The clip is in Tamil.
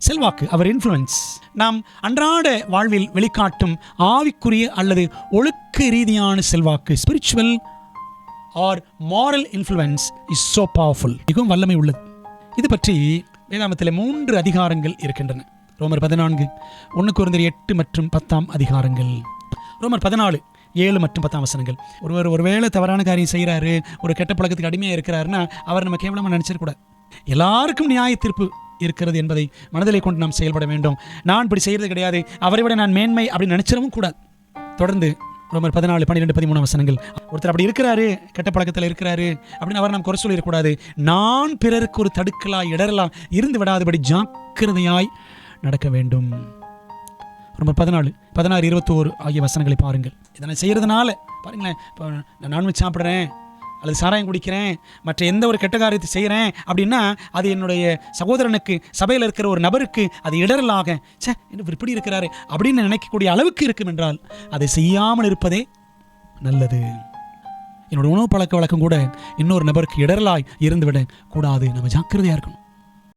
செல்வாக்கு, அவர் இன்ஃப்ளூயன்ஸ், நாம் அன்றாட வாழ்வில் வெளிக்காட்டும் ஆவிக்குரிய அல்லது ஒழுக்க ரீதியான செல்வாக்கு, spiritual R moral influence is so powerful, மிகவும் வல்லமை உள்ளது. இது பற்றி வேதாகமத்தில் 3 அதிகாரங்கள் இருக்கின்றன. ரோமர் 14, 1 கொரிந்தியர் 8 மற்றும் 10 அதிகாரங்கள், ரோமர் 14, 7 மற்றும் 10 வசனங்கள். ஒருவேளை தவறான காரியம் செய்கிறாரு, ஒரு கெட்ட பழக்கத்துக்கு அடிமையாக இருக்கிறாருன்னா அவர் நம்ம கேவலமாக நினச்சிடக்கூடாது. எல்லாருக்கும் நியாய தீர்ப்பு இருக்கிறது என்பதை மனதிலே கொண்டு நாம் செயல்பட வேண்டும். நான் இப்படி செய்கிறது கிடையாது, அவரை விட நான் மேன்மை அப்படின்னு நினச்சிடவும் கூடாது. தொடர்ந்து ரோமர் 14, 12, 13 வசனங்கள். ஒருத்தர் அப்படி இருக்கிறாரு, கெட்ட பழக்கத்தில் இருக்கிறாரு அப்படின்னு அவர் நாம் குறை சொல்லிடக்கூடாது. நான் பிறருக்கு ஒரு தடுக்கலாய் இடரலாய் இருந்து விடாதபடி ஜாக்கிரதையாய் நடக்க வேண்டும். ரோமர் 14, 16, 21 ஆகிய வசனங்களை பாருங்கள். இதனை செய்கிறதுனால பாருங்களேன், இப்போ நான் நான்வெஜ் சாப்பிட்றேன் அல்லது சாராயம் குடிக்கிறேன், மற்ற எந்த ஒரு கெட்ட காரியத்தை செய்கிறேன் அப்படின்னா அது என்னுடைய சகோதரனுக்கு, சபையில் இருக்கிற ஒரு நபருக்கு அது இடரலாக, என்ன இப்படி இருக்கிறாரு அப்படின்னு நினைக்கக்கூடிய அளவுக்கு இருக்கும் என்றால் அதை செய்யாமல் இருப்பதே நல்லது. என்னோட உணவு பழக்க வழக்கம் கூட இன்னொரு நபருக்கு இடரலாய் இருந்துவிட கூடாது. நம்ம ஜாக்கிரதையாக இருக்கணும்.